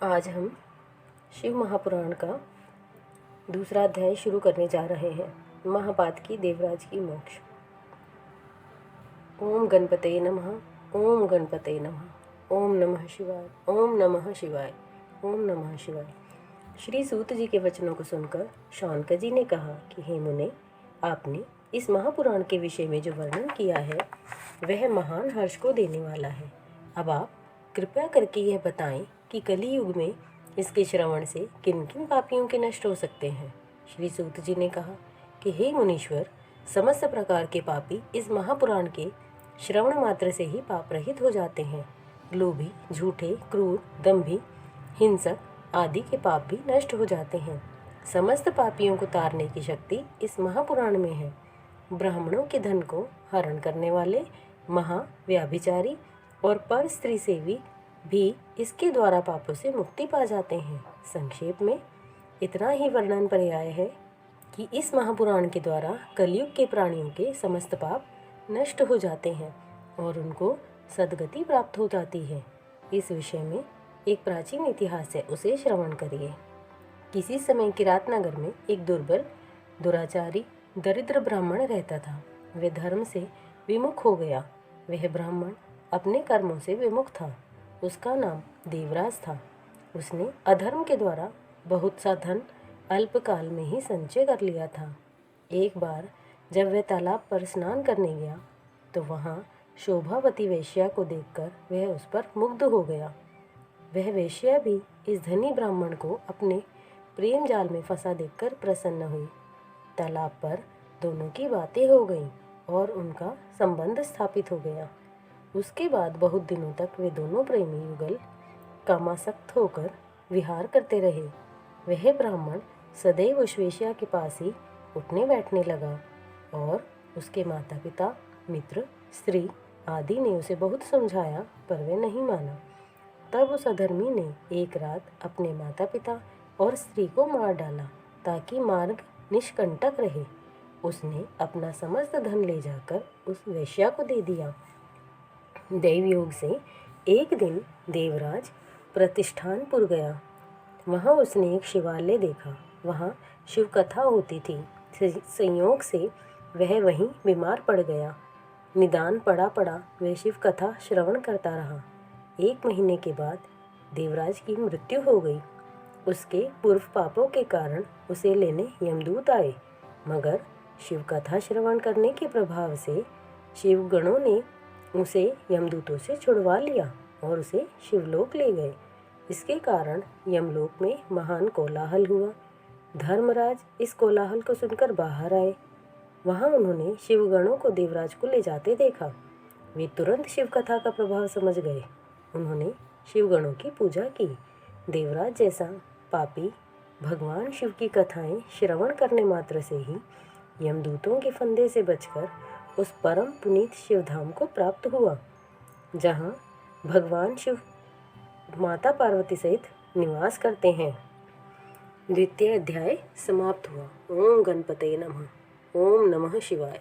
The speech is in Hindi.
आज हम शिव महापुराण का दूसरा अध्याय शुरू करने जा रहे हैं। महापातकी देवराज की मोक्ष। ओम गणपते नमः। ओम गणपते नमः। ओम नमः शिवाय। ओम नमः शिवाय। ओम नमः शिवाय। श्री सूत जी के वचनों को सुनकर शौनक जी ने कहा कि हे मुने, आपने इस महापुराण के विषय में जो वर्णन किया है वह महान हर्ष को देने वाला है। अब आप कृपया करके यह बताएं कि कली युग में इसके श्रवण से किन किन पापियों के नष्ट हो सकते हैं। श्री सूत जी ने कहा कि हे मुनीश्वर, समस्त प्रकार के पापी इस महापुराण के श्रवण मात्र से ही पाप रहित हो जाते हैं। लोभी, झूठे, क्रूर, दंभी, हिंसक आदि के पाप भी नष्ट हो जाते हैं। समस्त पापियों को तारने की शक्ति इस महापुराण में है। ब्राह्मणों के धन को हरण करने वाले महाव्याभिचारी और पर स्त्री सेवी भी इसके द्वारा पापों से मुक्ति पा जाते हैं। संक्षेप में इतना ही वर्णन पर्याय है कि इस महापुराण के द्वारा कलयुग के प्राणियों के समस्त पाप नष्ट हो जाते हैं और उनको सद्गति प्राप्त हो जाती है। इस विषय में एक प्राचीन इतिहास है, उसे श्रवण करिए। किसी समय किरात नगर में एक दुर्बल, दुराचारी, दरिद्र ब्राह्मण रहता था। वह धर्म से विमुख हो गया। वह ब्राह्मण अपने कर्मों से विमुख था। उसका नाम देवराज था। उसने अधर्म के द्वारा बहुत सा धन अल्पकाल में ही संचय कर लिया था। एक बार जब वह तालाब पर स्नान करने गया तो वहाँ शोभावती वेश्या को देखकर वह उस पर मुग्ध हो गया। वह वेश्या भी इस धनी ब्राह्मण को अपने प्रेम जाल में फंसा देखकर प्रसन्न हुई। तालाब पर दोनों की बातें हो गईं और उनका संबंध स्थापित हो गया। उसके बाद बहुत दिनों तक वे दोनों प्रेमी युगल कामासक्त होकर विहार करते रहे। वह ब्राह्मण सदैव उस वेश्या के पास ही उठने बैठने लगा और उसके माता पिता, मित्र, स्त्री आदि ने उसे बहुत समझाया पर वह नहीं माना। तब उस अधर्मी ने एक रात अपने माता पिता और स्त्री को मार डाला ताकि मार्ग निष्कंटक रहे। उसने अपना समस्त धन ले जाकर उस वेश्या को दे दिया। दैव योग से एक दिन देवराज प्रतिष्ठानपुर गया। वहाँ उसने एक शिवालय देखा। वहाँ शिव कथा होती थी। संयोग से वह वहीं बीमार पड़ गया। निदान पड़ा वह शिव कथा श्रवण करता रहा। 1 महीने के बाद देवराज की मृत्यु हो गई। उसके पूर्व पापों के कारण उसे लेने यमदूत आए, मगर शिव कथा श्रवण करने के प्रभाव से शिव गणों ने उसे यमदूतों से छुड़वा लिया और उसे शिवलोक ले गए। इसके कारण यमलोक में महान कोलाहल हुआ। धर्मराज इस कोलाहल को सुनकर बाहर आए। वहां उन्होंने शिवगणों को देवराज को ले जाते देखा। वे तुरंत शिव कथा का प्रभाव समझ गए। उन्होंने शिवगणों की पूजा की। देवराज जैसा पापी भगवान शिव की कथाएं श्रवण करने मात्र से ही यमदूतों के फंदे से बचकर उस परम पुनीत शिवधाम को प्राप्त हुआ, जहाँ भगवान शिव माता पार्वती सहित निवास करते हैं। द्वितीय अध्याय समाप्त हुआ। ओम गणपते नमः। ओम नमः शिवाय।